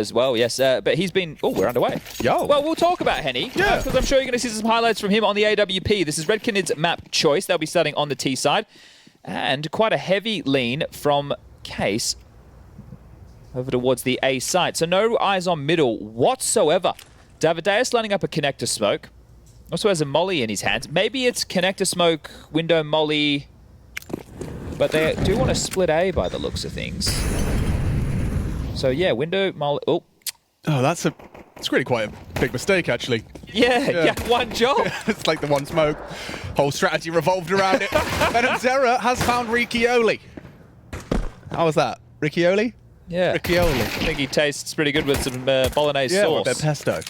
as well, yes. But he's been... Oh, we're underway. Yo. Well, we'll talk about Henny. Yeah. Because I'm sure you're going to see some highlights from him on the AWP. This is Red Canids map choice. They'll be starting on the T side. And quite a heavy lean from Case over towards the A side. So no eyes on middle whatsoever. Davideus lining up a connector smoke. Also has a molly in his hands. Maybe it's connector smoke, window molly. But they do want to split A by the looks of things. So yeah, window molly. Oh, that's really quite a big mistake, actually. Yeah, one job. It's like the one smoke. Whole strategy revolved around it. Venomzera has found Riccioli. How was that? Riccioli? Yeah. Riccioli. I think he tastes pretty good with some bolognese Yeah, sauce. with their pesto.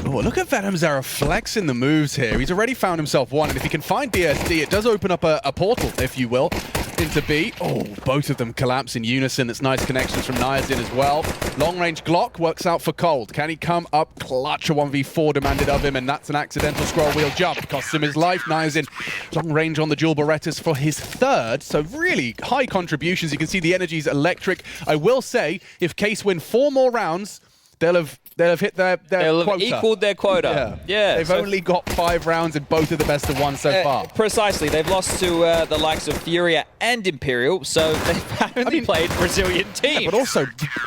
Oh, look at Venomzera flexing the moves here. He's already found himself one, and if he can find BSD, it does open up a portal, if you will, into B. Oh, both of them collapse in unison. That's nice connections from Niazin as well. Long-range Glock works out for Cold. Can he come up clutch? A 1v4 demanded of him, and that's an accidental scroll wheel jump. Costs him his life. Niazin, long range on the dual Berettas for his third, so really high contributions. You can see the energy's electric. I will say, if Case win 4 more rounds, they'll have hit their They'll quota. have equaled their quota. Yeah. They've only got 5 rounds and both are the best of 1 so far. Precisely. They've lost to the likes of Furia and Imperial, so they've only played Brazilian teams. Yeah, but also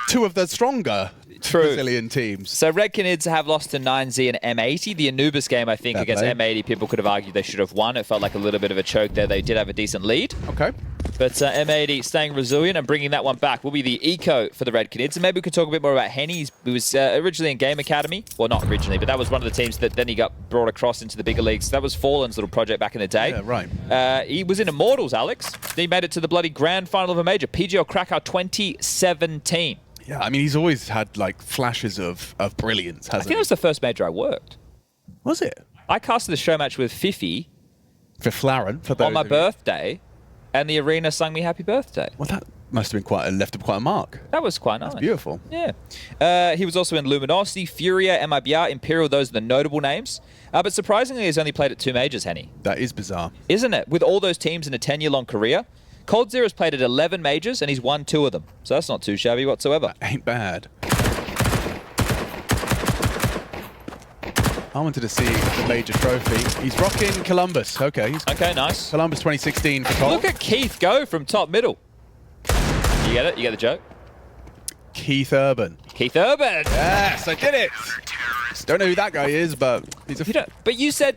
2 of the stronger Brazilian teams. So Red Canids have lost to 9Z and M80. The Anubis game, I think, against M80, people could have argued they should have won. It felt like a little bit of a choke there. They did have a decent lead. Okay. But M80 staying resilient and bringing that one back will be the eco for the Red Canids. And maybe we could talk a bit more about Henny. He was originally in Game Academy. Well, not originally, but that was one of the teams that then he got brought across into the bigger leagues. That was Fallen's little project back in the day. Yeah, right. He was in Immortals, Alex. He made it to the bloody grand final of a major. PGL Krakow 2017. Yeah, I mean, he's always had, like, flashes of brilliance, hasn't he? I think it was the first major I worked. Was it? I casted the show match with Fifi. For Flaren, for those on my birthday, and the arena sung me happy birthday. Well, that must have been left quite a mark. That was quite nice. That's beautiful. Yeah. He was also in Luminosity, Furia, MIBR, Imperial. Those are the notable names. But surprisingly, he's only played at 2 majors, Henny. That is bizarre. Isn't it? With all those teams in a 10-year-long career. Cold Zero's played at 11 majors, and he's won 2 of them. So that's not too shabby whatsoever. That ain't bad. I wanted to see the major trophy. He's rocking Columbus. Okay. Okay, nice. Columbus 2016 for Cold. Look at Keith go from top middle. You get it? You get the joke? Keith Urban. Keith Urban! Yes, I did it! Don't know who that guy is, but he's a... But you said...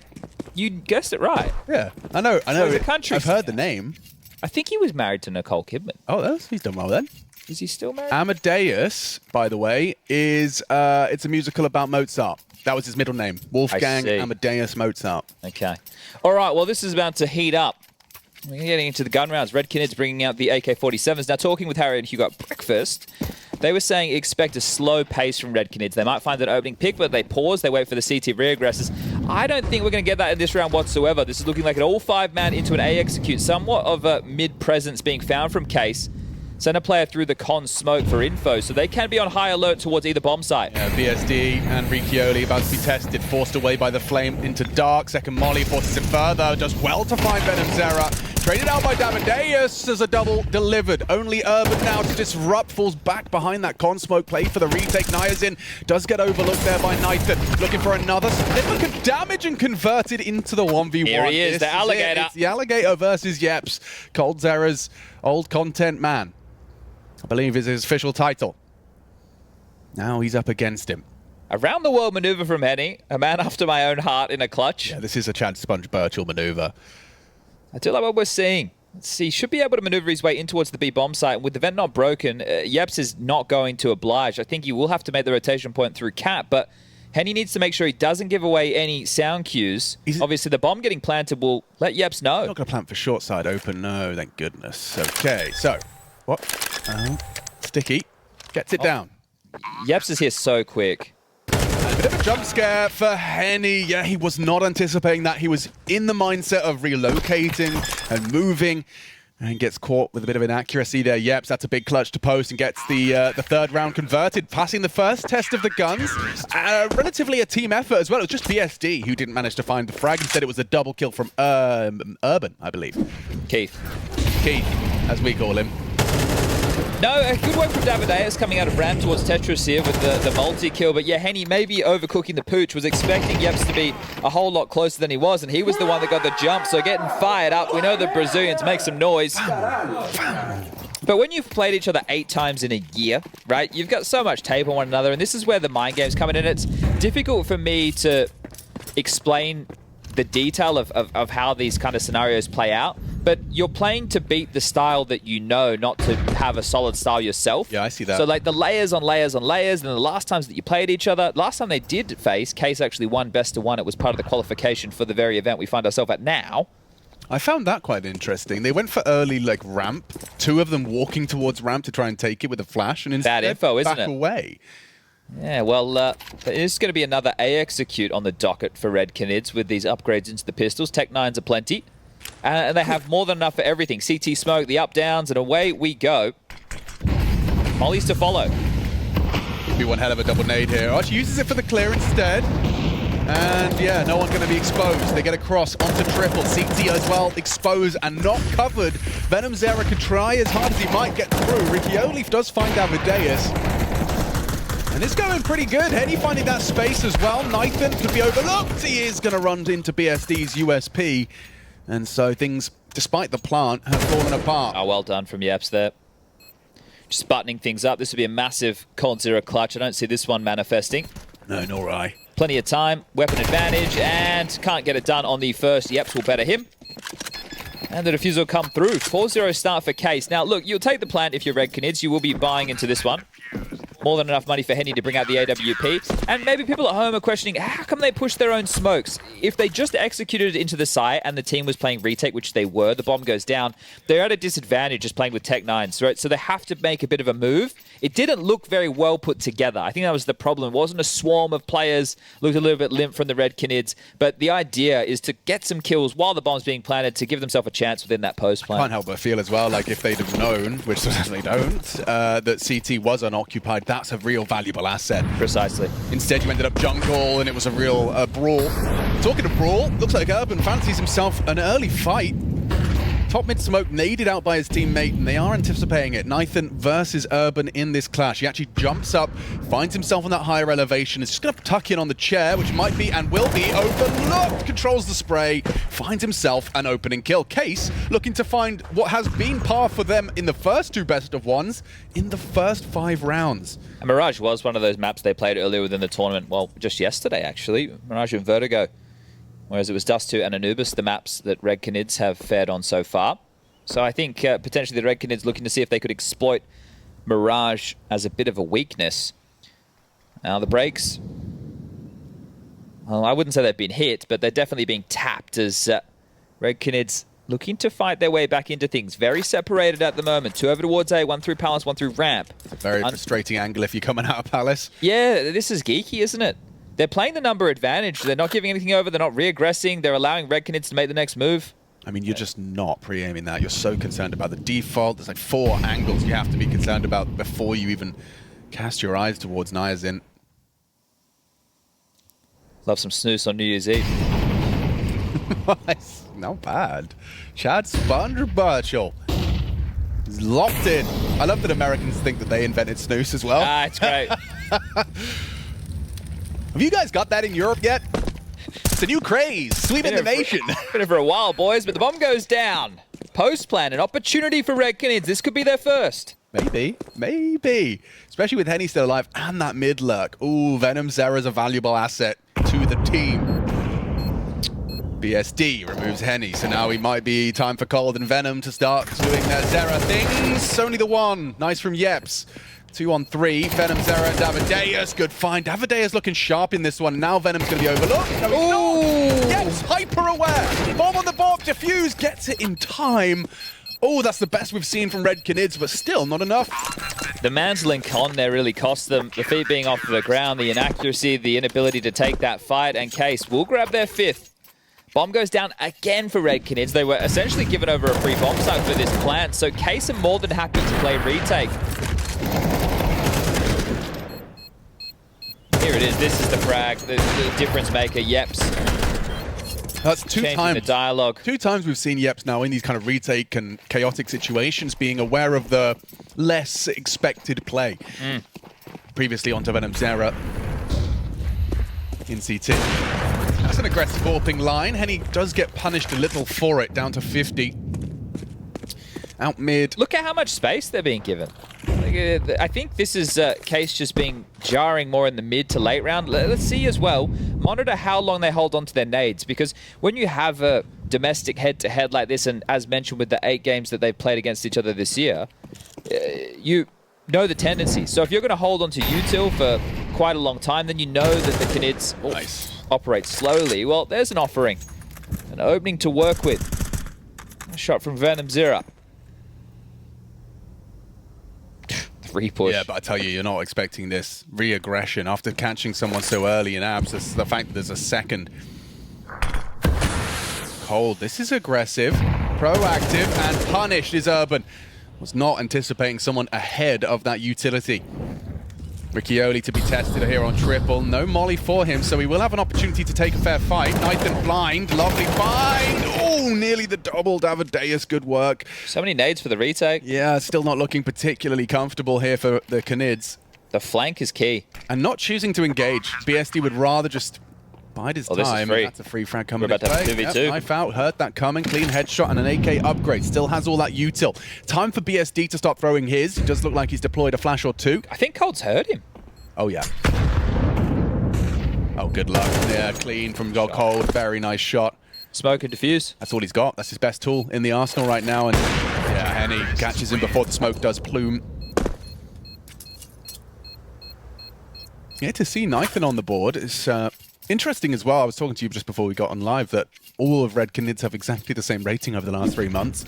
You guessed it right. Yeah, I know. he's a country I've heard the name. I think he was married to Nicole Kidman. Oh, he's done well then. Is he still married? Amadeus, by the way, is it's a musical about Mozart. That was his middle name. Wolfgang Amadeus Mozart. Okay. All right, well, this is about to heat up. We're getting into the gun rounds. Red Canids bringing out the AK-47s. Now, talking with Harry and Hugo at breakfast, they were saying expect a slow pace from Red Canids. They might find that opening pick, but they pause. They wait for the CT reaggressors. I don't think we're going to get that in this round whatsoever. This is looking like an all-5-man into an A execute. Somewhat of a mid-presence being found from Case. Send a player through the con smoke for info, so they can be on high alert towards either bomb site. Yeah, BSD and Riccioli about to be tested, forced away by the flame into dark. Second Molly forces it further, does well to find Venomzera. Traded out by Davideus as a double delivered. Only Urban now to disrupt, falls back behind that con smoke play for the retake. Niazin does get overlooked there by Nathan, looking for another significant damage and converted into the 1v1. Here he is, the Alligator. It's the Alligator versus Yeps, Coldzera's old content man. I believe is his official title. Now he's up against him. A round-the-world maneuver from Henny, a man after my own heart in a clutch. Yeah, this is a Chad Sponge Birchall maneuver. I do like what we're seeing. Let's see, should be able to maneuver his way in towards the B bomb site. And with the vent not broken, Yeps is not going to oblige. I think he will have to make the rotation point through Cap, but Henny needs to make sure he doesn't give away any sound cues. Obviously, the bomb getting planted will let Yeps know. Not going to plant for short side open, no, thank goodness. Okay, so, what? Sticky, gets it down. Yeps is here so quick. A bit of a jump scare for Henny. Yeah, he was not anticipating that. He was in the mindset of relocating and moving and gets caught with a bit of inaccuracy there. Yeps, that's a big clutch to post and gets the third round converted, passing the first test of the guns. Relatively a team effort as well. It was just BSD who didn't manage to find the frag. Instead, it was a double kill from Urban, I believe. Keith, as we call him. No, a good work from Davideus coming out of ramp towards Tetris here with the multi-kill. But yeah, Henny maybe overcooking the pooch, was expecting Yeps to be a whole lot closer than he was, and he was the one that got the jump, so getting fired up. We know the Brazilians make some noise. But when you've played each other 8 times in a year, right, you've got so much tape on one another, and this is where the mind games come in, and it's difficult for me to explain the detail of how these kind of scenarios play out, but you're playing to beat the style that you know, not to have a solid style yourself. Yeah, I see that. So like the layers on layers on layers, and the last times that you played each other, last time they did face, Case actually won best of 1. It was part of the qualification for the very event we find ourselves at now. I found that quite interesting. They went for early, like, ramp. 2 of them walking towards ramp to try and take it with a flash, and instead bad info, isn't back it? away. Yeah, well, there's going to be another A execute on the docket for Red Canids with these upgrades into the pistols. Tech 9s are plenty. And they have more than enough for everything. CT smoke, the up downs, and away we go. Molly's to follow. Could be one hell of a double nade here. Arch uses it for the clear instead. And yeah, no one's going to be exposed. They get across onto triple. CT as well, exposed and not covered. Venom Zera could try as hard as he might get through. Ricky Olive does find Amadeus. And it's going pretty good. Henny finding that space as well. Nathan could be overlooked. He is going to run into BSD's USP. And so things, despite the plant, have fallen apart. Oh, well done from Yeps there. Just buttoning things up. This would be a massive Cold Zero clutch. I don't see this one manifesting. No, nor I. Plenty of time, weapon advantage, and can't get it done on the first. Yeps will better him. And the defuse will come through. 4-0 start for Case. Now, look, you'll take the plant if you're Red Canids. You will be buying into this one. More than enough money for Henny to bring out the AWP. And maybe people at home are questioning, how come they push their own smokes? If they just executed it into the site and the team was playing retake, which they were, the bomb goes down, they're at a disadvantage just playing with Tech 9s, right? So they have to make a bit of a move. It didn't look very well put together. I think that was the problem. It wasn't a swarm of players, looked a little bit limp from the Red Canids, but the idea is to get some kills while the bomb's being planted to give themselves a chance within that post plan. Can't help but feel as well, like if they'd have known, which they don't, that CT was unoccupied, that's a real valuable asset. Precisely. Instead, you ended up jungle, and it was a real brawl. Talking of brawl, looks like Urban fancies himself an early fight. Top mid smoke naded out by his teammate, and they are anticipating it. Nathan versus Urban in this clash. He actually jumps up, finds himself on that higher elevation, is just going to tuck in on the chair, which might be and will be overlooked. Controls the spray, finds himself an opening kill. Case looking to find what has been par for them in the first 2 best of 1s in the first 5 rounds. And Mirage was one of those maps they played earlier within the tournament. Well, just yesterday, actually. Mirage and Vertigo. Whereas it was Dust 2 and Anubis, the maps that Red Canids have fared on so far. So I think potentially the Red Canids looking to see if they could exploit Mirage as a bit of a weakness. Now the breaks, well, I wouldn't say they've been hit, but they're definitely being tapped as Red Canids looking to fight their way back into things. Very separated at the moment. 2 over towards A, 1 through Palace, 1 through ramp. Very frustrating angle if you're coming out of Palace. Yeah, this is geeky, isn't it? They're playing the number advantage. They're not giving anything over. They're not re-aggressing. They're allowing Red Canids to make the next move. I mean, you're just not pre-aiming that. You're so concerned about the default. There's like 4 angles you have to be concerned about before you even cast your eyes towards Niazin. Love some snooze on New Year's Eve. Nice. Not bad. Chad Sponge Birchall is locked in. I love that Americans think that they invented snooze as well. Ah, it's great. Have you guys got that in Europe yet? It's a new craze, sweeping the nation. Been for a while, boys, but the bomb goes down. Post plan, an opportunity for Red Canids. This could be their first. Maybe, maybe. Especially with Henny still alive and that mid lurk. Ooh, Venom Zera is a valuable asset to the team. BSD removes Henny, so now it might be time for Cold and Venom to start doing their Zera things. Only the one. Nice from Yeps. 2 on 3. Venom, Zera, and Davideus. Good find. Davideus looking sharp in this one. Now Venom's going to be overlooked. No, he's not. Yes, hyper aware. Bomb on the bomb. Defuse gets it in time. Oh, that's the best we've seen from Red Canids, but still not enough. The mantling con there really cost them. The feet being off the ground, the inaccuracy, the inability to take that fight, and Case will grab their 5th. Bomb goes down again for Red Canids. They were essentially given over a free bomb site for this plant, so Case are more than happy to play retake. Here it is. This is the frag, the difference maker. Yeps That's two Changing times. the dialogue. 2 times we've seen Yeps now in these kind of retake and chaotic situations being aware of the less expected play. Previously onto Venom Zera in CT. That's an aggressive AWPing line. Henny does get punished a little for it, down to 50. Out mid. Look at how much space they're being given. I think this is Case just being jarring more in the mid to late round. Let's see as well, monitor how long they hold on to their nades, because when you have a domestic head-to-head like this, and as mentioned with the 8 games that they've played against each other this year, you know the tendency. So if you're going to hold on to util for quite a long time, then you know that the Canids operate slowly. Well, there's an offering, an opening to work with. A shot from Venom Zera. 3 push. Yeah, but I tell you, you're not expecting this re-aggression after catching someone so early in abs. This is the fact that there's a second. Cold. This is aggressive, proactive, and punished is Urban. Was not anticipating someone ahead of that utility. Riccioli to be tested here on triple. No molly for him, so he will have an opportunity to take a fair fight. Nathan blind, lovely find. Oh, nearly the double. Davideus, good work. So many nades for the retake. Yeah, still not looking particularly comfortable here for the Canids. The flank is key. And not choosing to engage. BSD would rather just bide his time. This is free. That's a free frag coming We're about to have play. 2v2. Knife out, heard that coming. Clean headshot and an AK upgrade. Still has all that util. Time for BSD to start throwing his. It does look like he's deployed a flash or 2. I think Cold's heard him. Oh, yeah. Oh, good luck. Yeah, clean from Cold. Very nice shot. Smoke and defuse. That's all he's got. That's his best tool in the arsenal right now. And yeah, Henny catches him before the smoke does plume. Yeah, to see Nathan on the board is interesting as well. I was talking to you just before we got on live that all of Red Canids have exactly the same rating over the last 3 months.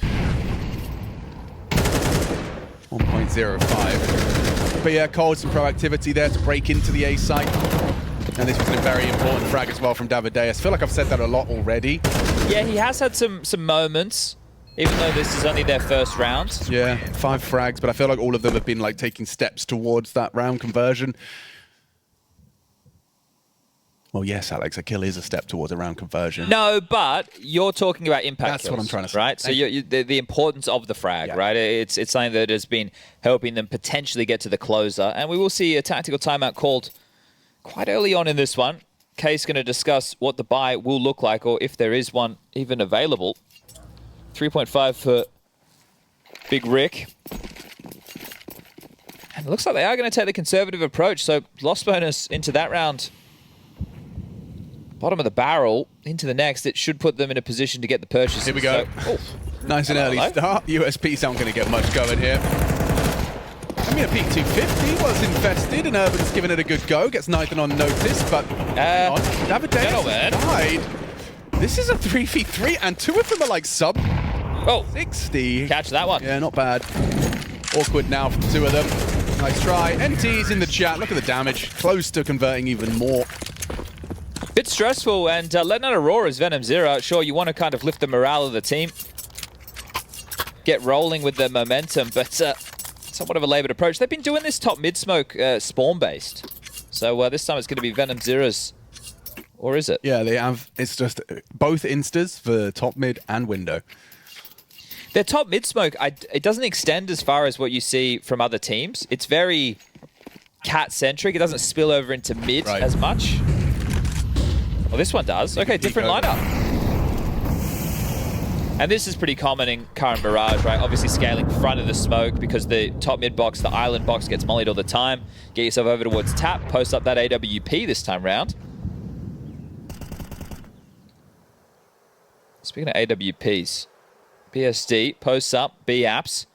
1.05. But yeah, Cold, some proactivity there to break into the A site. And this was a very important frag as well from Davideus. I feel like I've said that a lot already. Yeah, he has had some moments, even though this is only their first round. Yeah, 5 frags, but I feel like all of them have been like taking steps towards that round conversion. Well, yes, Alex, a kill is a step towards a round conversion. No, but you're talking about impact That's kills, what I'm trying to say. right? So the importance of the frag, Yeah. right? It's something that has been helping them potentially get to the closer. And we will see a tactical timeout called quite early on in this one. Case going to discuss what the buy will look like, or if there is one even available. 3.5 for Big Rick. And it looks like they are going to take the conservative approach, so loss bonus into that round. Bottom of the barrel into the next. It should put them in a position to get the purchase. Here we go. So, Nice and early start. USPs aren't going to get much going here. I mean, a peak 250 was infested, and Urban's given it a good go. Gets Nathan on notice, but Davideus died. This is a 3v3, and 2 of them are like sub 60. Catch that one. Yeah, not bad. Awkward now from 2 of them. Nice try. NT's in the chat. Look at the damage. Close to converting even more. Bit stressful, and letting out a roar as Venom Zera. Sure, you want to kind of lift the morale of the team, get rolling with the momentum, but somewhat of a laboured approach. They've been doing this top mid smoke spawn-based. So this time it's going to be Venom Zera's, or is it? Yeah, they have. It's just both instas for top mid and window. Their top mid smoke, it doesn't extend as far as what you see from other teams. It's very cat-centric. It doesn't spill over into mid as much. Well, this one does. Okay, different lineup. And this is pretty common in current Mirage, right? Obviously scaling front of the smoke because the top mid box, the island box gets mollied all the time. Get yourself over towards tap, post up that AWP this time round. Speaking of AWPs, BSD posts up, B-apps.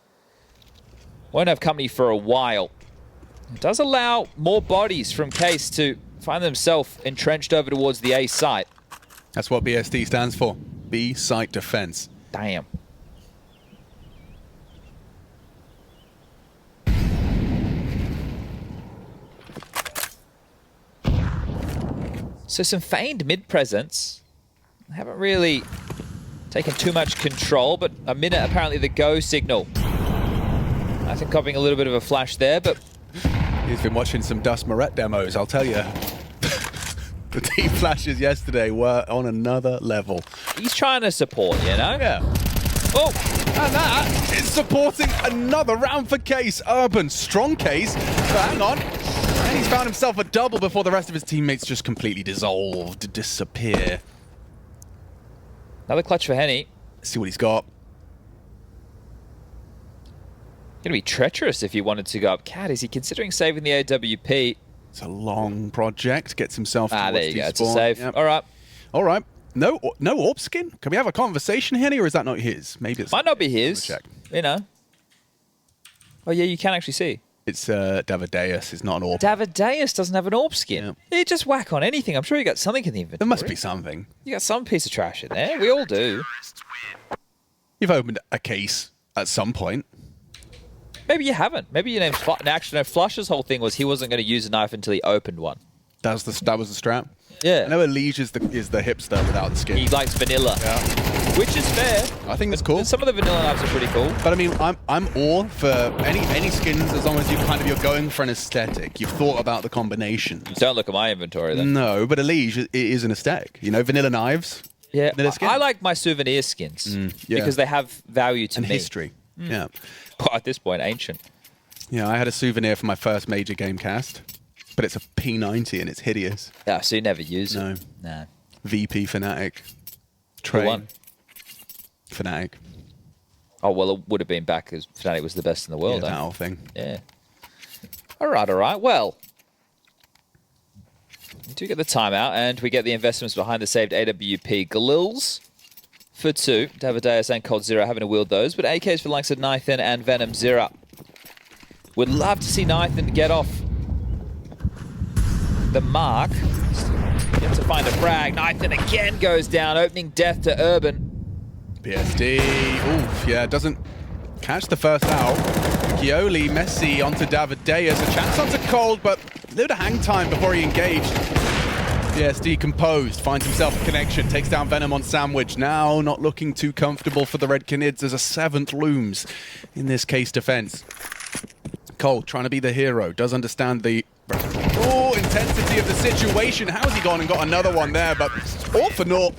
Won't have company for a while. It does allow more bodies from Case to find themselves entrenched over towards the A site. That's what BSD stands for. B site defense. Damn. So some feigned mid presence. Haven't really taken too much control, but a minute apparently the go signal. I think copying a little bit of a flash there, but He's been watching some Dust Moret demos, I'll tell you. The team flashes yesterday were on another level. He's trying to support, you know? Yeah. Oh! And that is supporting another round for Case. Urban, strong Case. But hang on. And he's found himself a double before the rest of his teammates just completely dissolved, disappear. Another clutch for Henny. Let's see what he's got. Gonna be treacherous if he wanted to go up. Cat, is he considering saving the AWP? It's a long project. Gets himself towards there you go. It's a T-spawn. save. Yep. All right. All right. No AWP skin? Can we have a conversation, Henny, or is that not his? Maybe it's... Might not be his. Check. You know. Oh, yeah, you can actually see. It's Davideus. It's not an AWP. Davideus doesn't have an AWP skin. Yeah. You just whack on anything. I'm sure you got something in the inventory. There must be something. You got some piece of trash in there. We all do. You've opened a case at some point. Maybe you haven't. Maybe your name's Actually, no, Flush's whole thing was he wasn't going to use a knife until he opened one. That was the strap. Yeah. I know Elige is the hipster without the skin. He likes vanilla. Yeah. Which is fair. I think that's cool. Some of the vanilla knives are pretty cool. But I mean, I'm all for any skins as long as you're going for an aesthetic. You've thought about the combinations. Don't look at my inventory then. No, but Elige it is an aesthetic. You know, vanilla knives. Yeah. Vanilla skin. I like my souvenir skins yeah. because they have value to and me. history. Yeah. Well, at this point, ancient. Yeah, I had a souvenir for my first major game cast, but it's a P90 and it's hideous. Yeah, so you never use it. No. No. VP Fnatic. Who Train. won? Fnatic. Oh, well, it would have been back because Fnatic was the best in the world. Yeah, that whole thing. Yeah. All right. Well, we do get the timeout, and we get the investments behind the saved AWP. Galils for 2. Davideus and Cold Zero having to wield those, but AKs for the likes of Nathan and Venom Zero. Would love to see Nathan get off the mark. Yet to find a frag. Nathan again goes down, opening death to Urban. PSD. Oof, yeah, doesn't catch the first out. Gioli, Messi onto Davideus. A chance onto Cold, but a little hang time before he engaged. PSD composed, finds himself a connection, takes down Venom on Sandwich. Now not looking too comfortable for the Red Canids as a 7th looms in this case defense. Cole trying to be the hero, does understand the intensity of the situation. How's he gone and got another one there, but all for naught.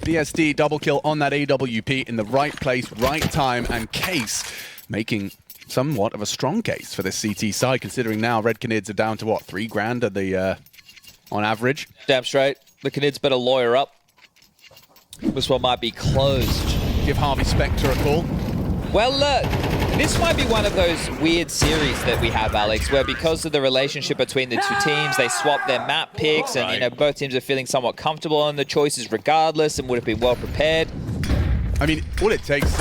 BSD double kill on that AWP in the right place, right time, and Case making somewhat of a strong case for this CT side, considering now Red Canids are down to what, $3,000 at the on average. Damn straight. The Canids better lawyer up. This one might be closed. Give Harvey Specter a call. Well, this might be one of those weird series that we have, Alex, where because of the relationship between the two teams, they swap their map picks, and you know both teams are feeling somewhat comfortable on the choices regardless, and would have been well prepared. I mean, all it takes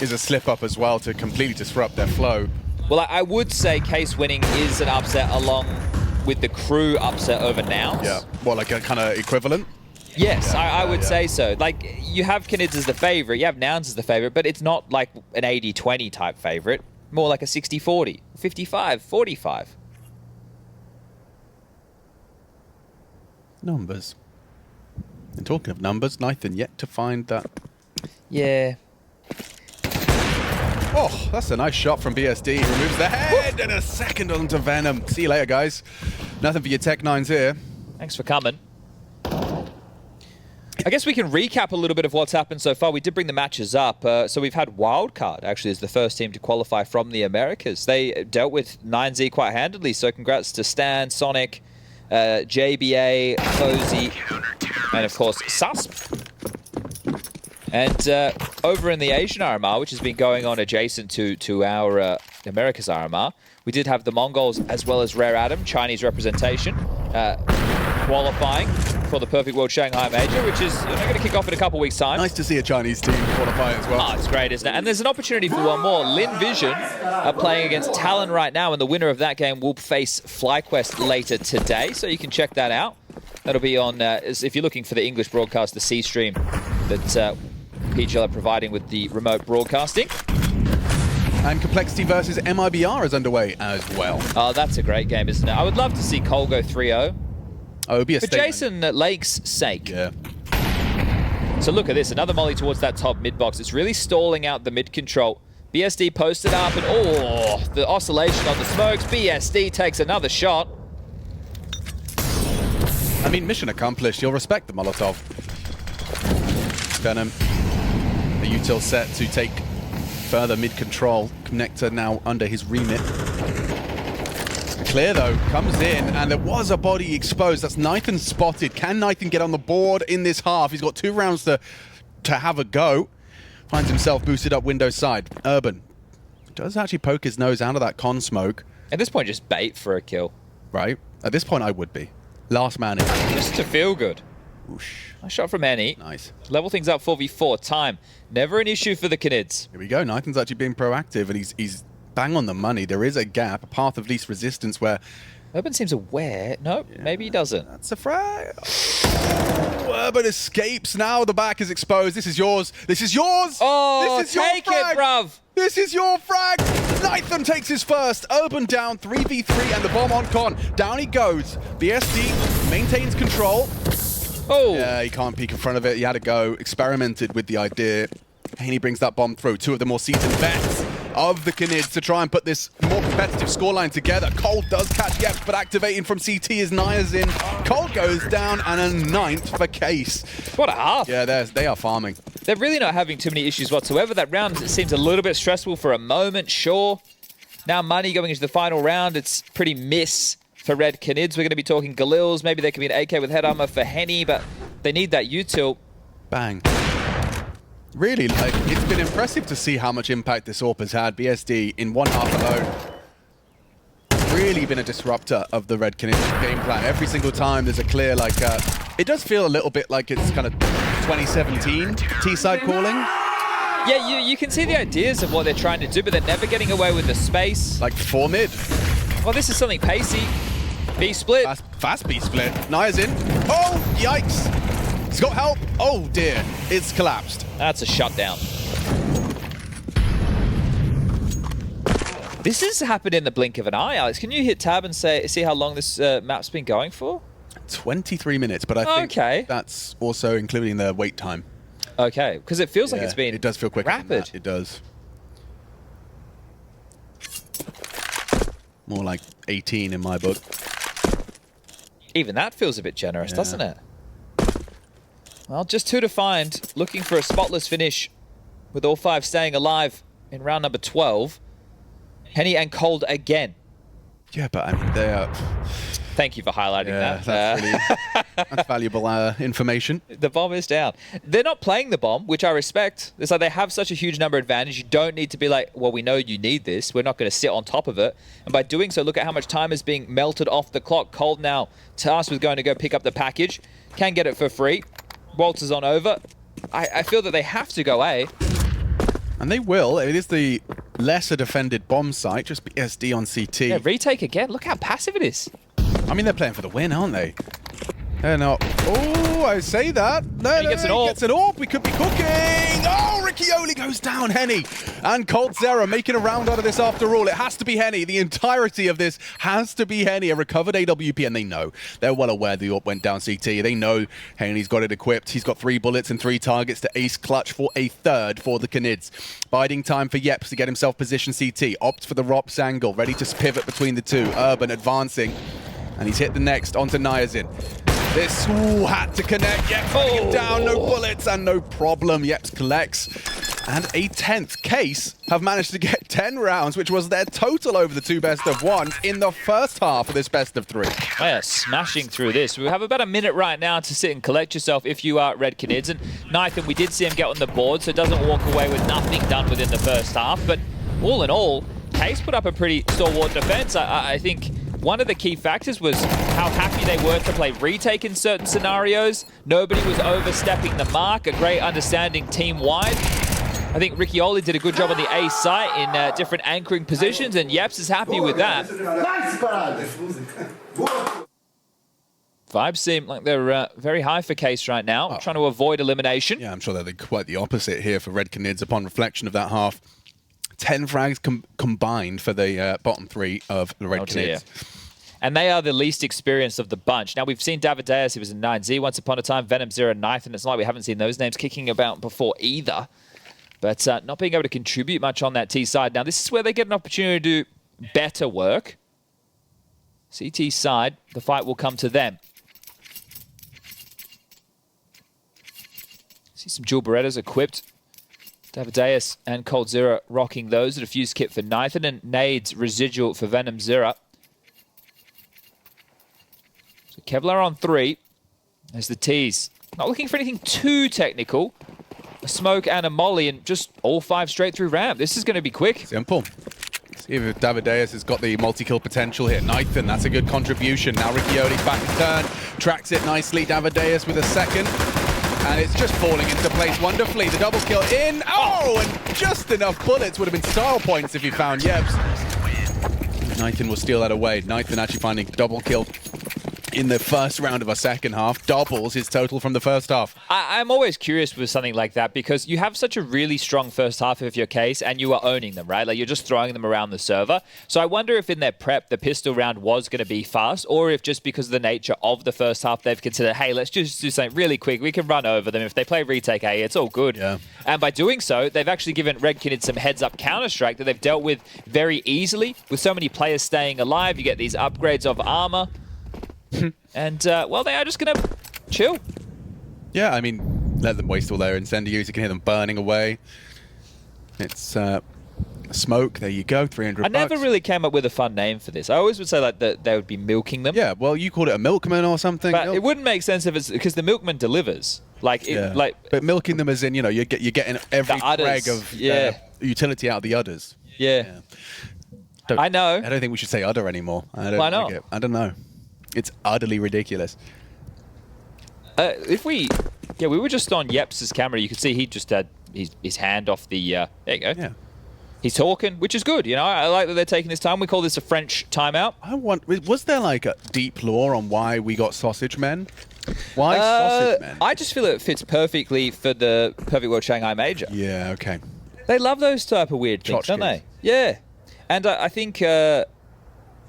is a slip up as well to completely disrupt their flow. Well, I would say Case winning is an upset along with the crew upset over Nouns. Yeah, well, like a kind of equivalent. Yes, Yeah, I would say so. Like, you have Canids as the favorite, you have Nouns as the favorite, but it's not like an 80-20 type favorite. More like a 60-40, 55-45. Numbers. And talking of numbers, Nathan yet to find that. Yeah. Oh, that's a nice shot from BSD. He removes the head and a second onto Venom. See you later, guys. Nothing for your Tech 9s here. Thanks for coming. I guess we can recap a little bit of what's happened so far. We did bring the matches up. So we've had Wildcard, actually, as the first team to qualify from the Americas. They dealt with 9Z quite handily, so congrats to Stan, Sonic, JBA, Cozy, and of course, Susp. And over in the Asian RMR, which has been going on adjacent to our Americas RMR, we did have the Mongols as well as Rare Adam, Chinese representation, qualifying for the Perfect World Shanghai Major, which is going to kick off in a couple weeks' time. Nice to see a Chinese team qualify as well. Oh, it's great, isn't it? And there's an opportunity for one more. Lin Vision are playing against Talon right now, and the winner of that game will face FlyQuest later today, so you can check that out. That'll be on, if you're looking for the English broadcast, the C stream that PGL are providing with the remote broadcasting. And Complexity versus MIBR is underway as well. Oh, that's a great game, isn't it? I would love to see Cole go 3-0. Oh, it would be a For statement. Jason Lake's sake. Yeah. So look at this, another molly towards that top mid box. It's really stalling out the mid control. BSD posted up, and oh, the oscillation on the smokes. BSD takes another shot. I mean, mission accomplished. You'll respect the Molotov. Venom, a util set to take further mid-control. Connector now under his remit. Clear, though, comes in, and there was a body exposed. That's Nathan spotted. Can Nathan get on the board in this half? He's got 2 rounds to have a go. Finds himself boosted up window side. Urban does actually poke his nose out of that con smoke. At this point, just bait for a kill. Right. At this point, I would be. Last man in. Just to feel good. Whoosh. Nice shot from Annie. Nice. Level things up 4v4. Time. Never an issue for the Canids. Here we go. Nathan's actually being proactive, and he's bang on the money. There is a gap, a path of least resistance where... Urban seems aware. Nope, yeah, maybe he doesn't. That's a frag. Oh, Urban escapes now. The back is exposed. This is yours. This is yours. Oh, this is take your frag. it, bruv. This is your frag. Nathan takes his first. Urban down 3v3 and the bomb on con. Down he goes. BSD maintains control. Oh. Yeah, he can't peek in front of it. He had to go. Experimented with the idea. Haney brings that bomb through. 2 of the more seasoned vets of the Canids to try and put this more competitive scoreline together. Cold does catch Yeps, but activating from CT is Naya's in. Cold goes down, and a 9th for Case. What a half. Yeah, they are farming. They're really not having too many issues whatsoever. That round seems a little bit stressful for a moment, sure. Now money going into the final round, it's pretty miss for Red Canids. We're going to be talking Galils. Maybe there could be an AK with head armor for Henny, but they need that util. Bang. Really, like, it's been impressive to see how much impact this AWP has had. BSD in 1 half alone. Really been a disruptor of the Red Canids game plan. Every single time there's a clear, like, it does feel a little bit like it's kind of 2017 T-side calling. Yeah, you can see the ideas of what they're trying to do, but they're never getting away with the space. Like 4 mid. Well, this is something pacey. B split. Fast B split. Naya's in. Oh, yikes. He's got help. Oh, dear. It's collapsed. That's a shutdown. This has happened in the blink of an eye, Alex. Can you hit tab and see how long this map's been going for? 23 minutes, but I think that's also including the wait time. Okay, because it feels like it's been it does feel quicker rapid. than that. It does. More like 18 in my book. Even that feels a bit generous, doesn't it? Well, just 2 to find. Looking for a spotless finish with all 5 staying alive in round number 12. Henny and Cold again. Yeah, but I mean, they are... Thank you for highlighting that. That's, really, that's valuable information. The bomb is down. They're not playing the bomb, which I respect. It's like they have such a huge number advantage. You don't need to be like, well, we know you need this. We're not going to sit on top of it. And by doing so, look at how much time is being melted off the clock. Cold now tasked with going to go pick up the package. Can get it for free. Walters on over. I feel that they have to go A. And they will. It is the lesser defended bomb site. Just BSD on CT. Yeah, retake again. Look how passive it is. I mean, they're playing for the win, aren't they? They're not. Oh, I say that. No, he gets an AWP. Gets an AWP. We could be cooking. Oh, Riccioli goes down. Henny and Colt Zera making a round out of this after all. It has to be Henny. The entirety of this has to be Henny. A recovered AWP, and they know. They're well aware the AWP went down CT. They know Henny's got it equipped. He's got 3 bullets and 3 targets to ace clutch for a 3rd for the Canids. Biding time for Yeps to get himself positioned CT. Opts for the ROPS angle. Ready to pivot between the 2. Urban advancing. And he's hit the next onto Niazin. This had to connect. Yeps running him down. No bullets and no problem. Yeps collects. And a 10th. Case have managed to get 10 rounds, which was their total over the 2 best of 1s in the first half of this best of 3. Yeah, smashing through this. We have about a minute right now to sit and collect yourself if you are Red Canids. And Nathan, we did see him get on the board, so it doesn't walk away with nothing done within the first half. But all in all, Case put up a pretty stalwart defense. I think one of the key factors was how happy they were to play retake in certain scenarios. Nobody was overstepping the mark. A great understanding team-wide. I think Riccioli did a good job on the A site in different anchoring positions, and Yeps is happy with that. Vibes seem like they're very high for Case right now, trying to avoid elimination. Yeah, I'm sure they're quite the opposite here for Red Canids upon reflection of that half. 10 frags combined for the bottom 3 of the Red Canids. And they are the least experienced of the bunch. Now, we've seen Davideus, he was in 9Z once upon a time, Venom, Zero, Nathan. It's not like we haven't seen those names kicking about before either. But not being able to contribute much on that T side. Now, this is where they get an opportunity to do better work. CT side, the fight will come to them. Some dual Berettas equipped. Davideus and Cold Zero rocking those. A defuse kit for Nathan and nades residual for Venom Zero. So Kevlar on 3. There's the tease. Not looking for anything too technical. A smoke and a molly and just all 5 straight through ramp. This is going to be quick. Simple. See if Davideus has got the multi-kill potential here. Nathan, that's a good contribution. Now Riccioli's back in turn. Tracks it nicely. Davideus with a second. And it's just falling into place wonderfully. The double kill in. Oh, and just enough bullets would have been style points if he found Yeps. Nathan will steal that away. Nathan actually finding double kill in the first round of our second half. Doubles his total from the first half. I'm always curious with something like that because you have such a really strong first half of your case and you are owning them, right? Like you're just throwing them around the server. So I wonder if in their prep, the pistol round was going to be fast or if just because of the nature of the first half, they've considered, hey, let's just do something really quick. We can run over them. If they play retake A, it's all good. Yeah. And by doing so, they've actually given Red Canids some heads-up counter-strike that they've dealt with very easily. With so many players staying alive, you get these upgrades of armor. And, well, they are just going to chill. Yeah, I mean, let them waste all their incendiaries. You can hear them burning away. It's smoke. There you go, 300 I never really came up with a fun name for this. I always would say like that they would be milking them. Yeah, well, you called it a milkman or something. But it wouldn't make sense if it's because the milkman delivers. Like, but milking them as in, you know, you're getting every frag of utility out of the udders. Yeah. I know. I don't think we should say udder anymore. Why not? Like it. I don't know. It's utterly ridiculous. We were just on Yeps' camera. You could see he just had his hand off the. There you go. Yeah. He's talking, which is good. You know, I like that they're taking this time. We call this a French timeout. Was there like a deep lore on why we got sausage men? Why sausage men? I just feel it fits perfectly for the Perfect World Shanghai Major. Yeah. Okay. They love those type of weird things, don't they? Yeah. And I think.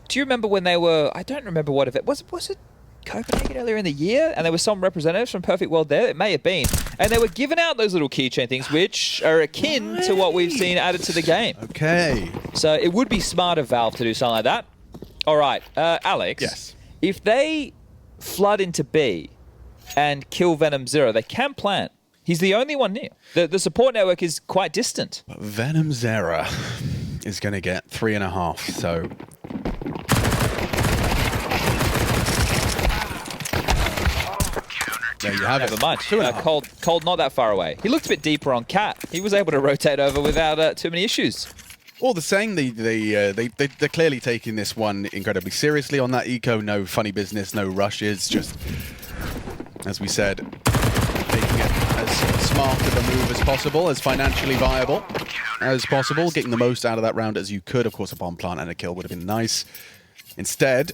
Do you remember when they were? I don't remember what event was it. Copenhagen earlier in the year, and there were some representatives from Perfect World there. It may have been, and they were giving out those little keychain things, which are akin to what we've seen added to the game. Okay. So it would be smart of Valve to do something like that. All right, Alex. Yes. If they flood into B and kill Venom Zero, they can plant. He's the only one near. The support network is quite distant. But Venom Zero is going to get 3.5. So. There you have it. Never much. Cold not that far away. He looked a bit deeper on Cat. He was able to rotate over without too many issues. All the same, they're clearly taking this one incredibly seriously on that eco. No funny business, no rushes. Just, as we said, making it as smart of a move as possible, as financially viable as possible, getting the most out of that round as you could. Of course, a bomb plant and a kill would have been nice. Instead,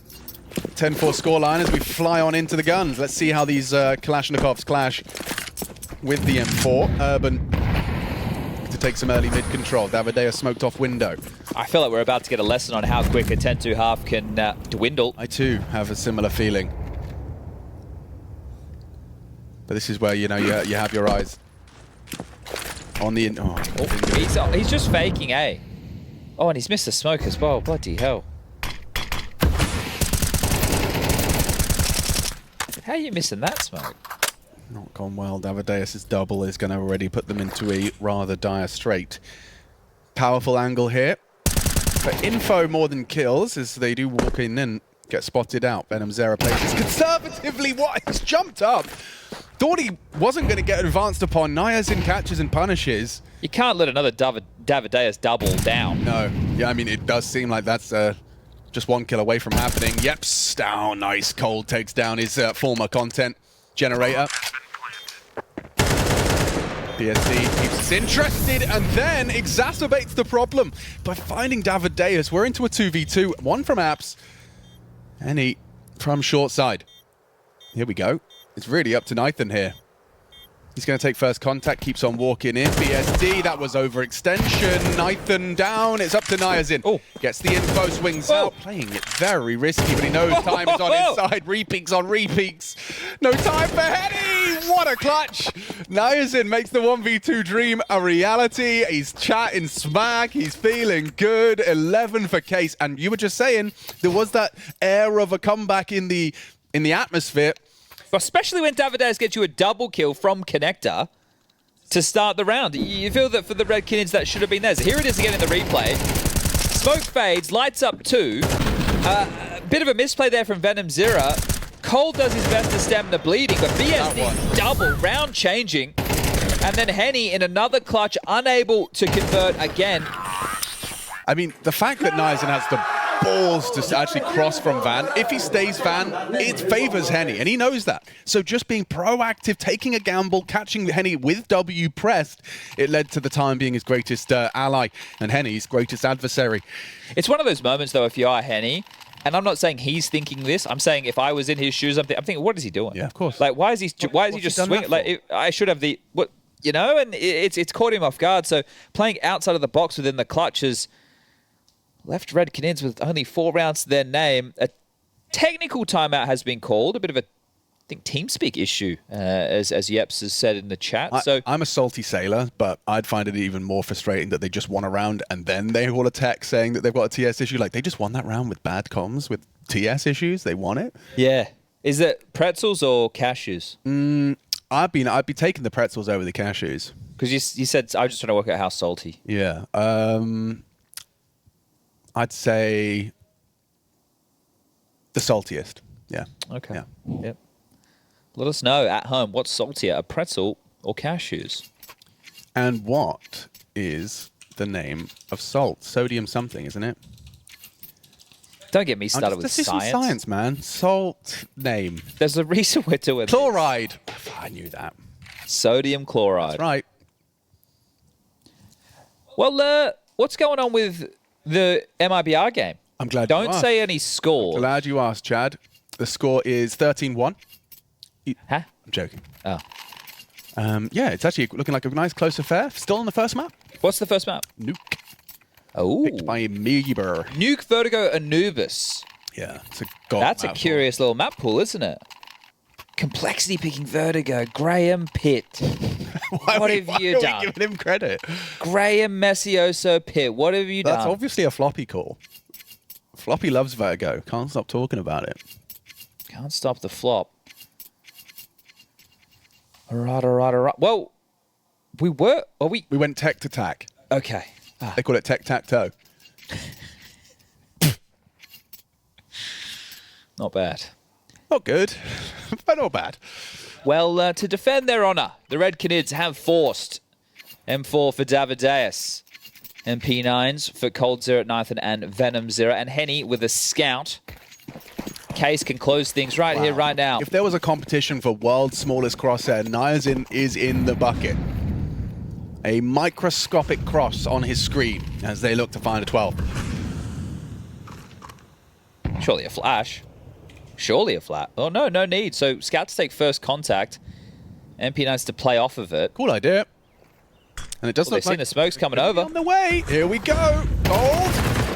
10-4 scoreline as we fly on into the guns. Let's see how these Kalashnikovs clash with the M4. Urban to take some early mid-control. Davideus smoked off window. I feel like we're about to get a lesson on how quick a 10-2 half can dwindle. I too have a similar feeling. But this is where, you know, you have your eyes on the... He's just faking A. Oh, and he's missed the smoke as well. Bloody hell. How are you missing that smoke? Not gone well. Davideus' double is going to already put them into a rather dire strait. Powerful angle here. But info more than kills as they do walk in and get spotted out. Venom Zero plays this conservatively. What? He's jumped up. Thought he wasn't going to get advanced upon. Niacin catches and punishes. You can't let another Davideus double down. No. Yeah, I mean, it does seem like that's... just one kill away from happening. Yeps down. Nice. Cold takes down his former content generator. BSD keeps us interested and then exacerbates the problem by finding Davideus. We're into a 2v2. One from Apps and he from short side. Here we go. It's really up to Nathan here. He's going to take first contact, keeps on walking in. BSD, that was overextension. Nathan down, it's up to Niacin. Oh. Gets the info, swings out. Playing it very risky, but he knows time is on his side. Repeaks on repeaks. No time for Henny! What a clutch! Niacin makes the 1v2 dream a reality. He's chatting smack, he's feeling good. 11 for Case, and you were just saying, there was that air of a comeback in the atmosphere. Especially when Davideus gets you a double kill from Connector. to start the round. You feel that for the Red Canids that should have been theirs. Here it is again in the replay. Smoke fades, lights up 2. Bit of a misplay there from Venom Zera. Cole does his best to stem the bleeding, but BSD double round changing. And then Henny in another clutch, unable to convert again. I mean, the fact that Nizen has the balls to actually cross from Van, if he stays Van, it favors Henny, and he knows that. So just being proactive, taking a gamble, catching Henny with W pressed, it led to the time being his greatest ally and Henny's greatest adversary. It's one of those moments, though, if you are Henny, and I'm not saying he's thinking this. I'm saying if I was in his shoes, I'm thinking, what is he doing? Yeah, of course. Like, why is he just swinging? Like, I should have the what, you know, and it's caught him off guard. So playing outside of the box within the clutches left Red Canids with only 4 rounds to their name. A technical timeout has been called. A bit of a, I think, TeamSpeak issue, as Yeps has said in the chat. I'm a salty sailor, but I'd find it even more frustrating that they just won a round and then they all a text saying that they've got a TS issue. Like, they just won that round with bad comms, with TS issues. They won it. Yeah. Is it pretzels or cashews? I'd be taking the pretzels over the cashews. Because you said, I was just trying to work out how salty. Yeah. I'd say the saltiest. Yeah. Okay. Yeah. Yep. Let us know at home what's saltier, a pretzel or cashews. And what is the name of salt? Sodium something, isn't it? Don't get me started with this is science. some science, man. Salt name. There's a reason we're doing Chloride. I knew that. Sodium chloride. That's right. Well, what's going on with the MIBR game? I'm glad Don't you asked. say any score. Glad you asked, Chad. The score is 13-1. Huh? I'm joking. Oh. Yeah, it's actually looking like a nice close affair. Still on the first map. What's the first map? Nuke. Oh. Picked by Meeber. Nuke, Vertigo, Anubis. Yeah, it's a god That's a map curious little map pool, isn't it? Complexity picking Vertigo. Graham Pitt. What have you done? Why are we giving him credit? Graham Messioso Pitt. What have you That's done? obviously a floppy call. Floppy loves Virgo. Can't stop talking about it. Can't stop the flop. Alright. Well, we were... Are we... We went tech to tack. Okay. They call it tech-tac-toe. Not bad. Not good, but not bad. Well, to defend their honour, the Red Canids have forced M4 for Davideus, MP9s for Cold Zero at Nathan and Venom Zero, and Henny with a scout. Case can close things right here, right now. If there was a competition for world's smallest crosshair, Niazin is in the bucket. A microscopic cross on his screen as they look to find a 12. Surely a flash. Surely a flat. Oh, no need. So scouts take first contact. MP9s to play off of it. Cool idea. And it does look They've seen like the smokes coming over. on the way. Here we go. Gold.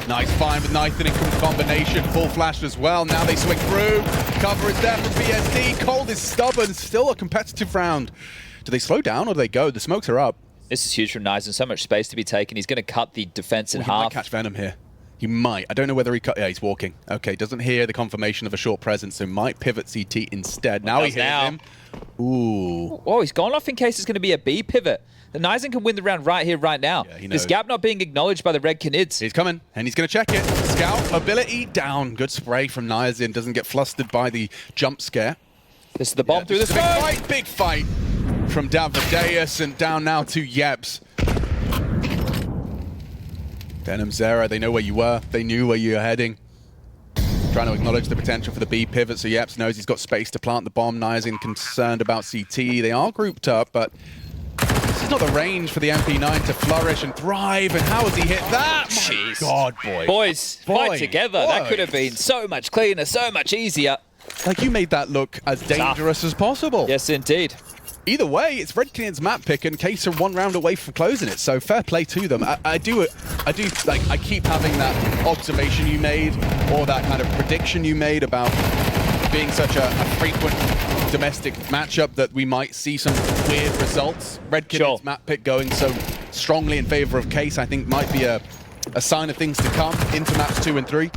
Nice find with Nathan in combination. Full flash as well. Now they swing through. Cover is there from BSD. Cold is stubborn. Still a competitive round. Do they slow down or do they go? The smokes are up. This is huge from Nizen. So much space to be taken. He's going to cut the defense in He might half. catch Venom here. He might. I don't know whether he cut. Yeah, he's walking. Okay, doesn't hear the confirmation of a short presence, so might pivot CT instead. Now he hears him. Ooh. Oh, he's gone off in case it's going to be a B pivot. The Nizen can win the round right here, right now. Yeah, he This knows. gap not being acknowledged by the Red Canids. He's coming, and he's going to check it. Scout ability down. Good spray from Niazin. Doesn't get flustered by the jump scare. This is the bomb through the Big smoke. fight, big fight from Davideus, and down now to Yeps. Venom Zera, they know where you were. They knew where you were heading. Trying to acknowledge the potential for the B pivot, so Yeps knows he's got space to plant the bomb. Niazin concerned about CT. They are grouped up, but this is not the range for the MP9 to flourish and thrive. And how has he hit that? Jeez. My God, boy. Boys, fight together. That could have Boys. been so much cleaner, so much easier. Like, you made that look as dangerous as possible. Yes, indeed. Either way, it's Red Canids map pick, and Case are 1 round away from closing it. So fair play to them. I keep having that observation you made, or that kind of prediction you made about being such a frequent domestic matchup that we might see some weird results. Red Canids map pick going so strongly in favor of Case, I think might be a sign of things to come into maps 2 and 3.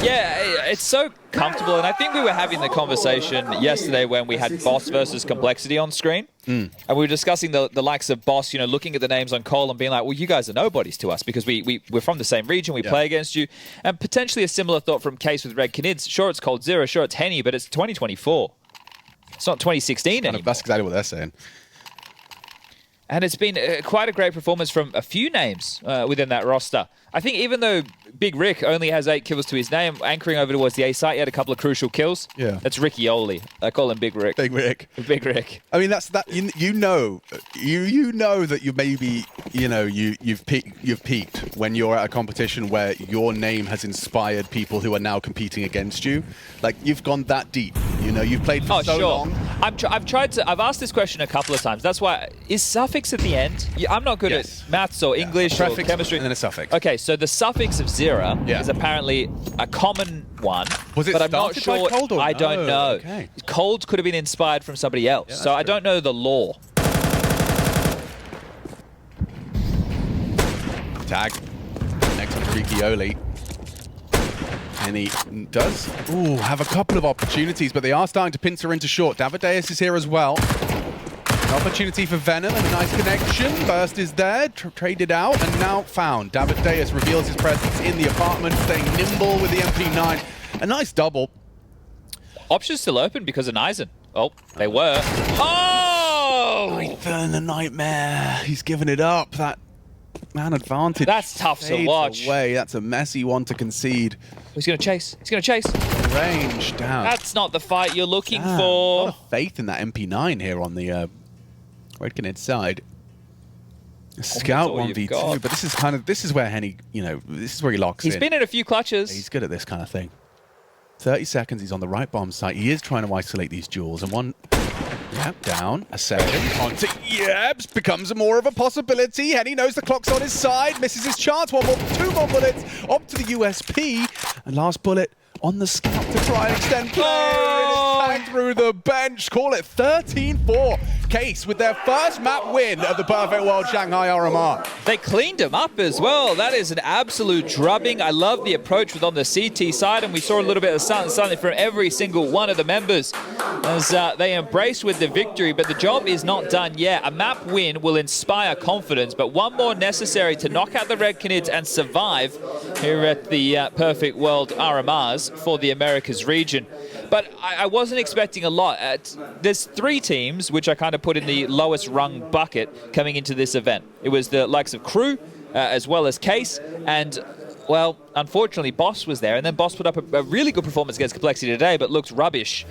Yeah, it's so comfortable, and I think we were having the conversation yesterday when we had Boss versus Complexity on screen. And we were discussing the likes of Boss, you know, looking at the names on Cole and being like, well, you guys are nobodies to us because we're from the same region, we play against you. And potentially a similar thought from Case with Red Canids. Sure, it's Cold Zero, sure, it's Henny, but it's 2024. It's not 2016 anymore. That's exactly what they're saying. And it's been quite a great performance from a few names within that roster. I think even though Big Rick only has 8 kills to his name, anchoring over towards the A site, he had a couple of crucial kills. Yeah. That's Ricky Oli. I call him Big Rick. Big Rick. Big Rick. I mean, that's that. You know that you maybe you've peaked when you're at a competition where your name has inspired people who are now competing against you. Like you've gone that deep. You know, you've played for so long. I've asked this question a couple of times. That's why is suffix at the end? I'm not good at maths or English or chemistry. And then a suffix. Okay, so the suffix of Zera is apparently a common one. Was it but I'm not started sure. by Cold or I don't know. Okay. Cold could have been inspired from somebody else. Yeah, so I don't know the lore. Tag. Next to Ricky Oli. And he does have a couple of opportunities, but they are starting to pincer into short. Davideus is here as well. An opportunity for Venom and a nice connection. Burst is there, traded out, and now found. Davideus reveals his presence in the apartment, staying nimble with the MP9. A nice double. Options still open because of Nizen. Oh, they were. Oh! Ethan, the nightmare. He's given it up. That man advantage. That's tough to watch. Away. That's a messy one to concede. He's going to chase. He's going to chase. Range down. That's not the fight you're looking for. A lot of faith in that MP9 here on the Red Canids side. Scout 1v2, but this is where Henny, this is where he locks in. He's been in a few clutches. He's good at this kind of thing. 30 seconds, he's on the right bomb site. He is trying to isolate these duels, and one, down, a second, onto Yebs, becomes more of a possibility. Henny knows the clock's on his side, misses his chance, two more bullets, up to the USP, and last bullet on the Scout to try and extend play. Oh! It is tagged through the bench, call it 13-4. Case with their first map win of the Perfect World Shanghai RMR. They cleaned him up as well. That is an absolute drubbing. I love the approach with on the CT side, and we saw a little bit of something from every single one of the members as they embraced with the victory, but the job is not done yet. A map win will inspire confidence, but one more necessary to knock out the Red Canids and survive here at the Perfect World RMRs for the Americas region. But I wasn't expecting a lot. There's 3 teams, which I kind of put in the lowest rung bucket coming into this event. It was the likes of Crew, as well as Case, and, well, unfortunately, Boss was there, and then Boss put up a really good performance against Complexity today, but looked rubbish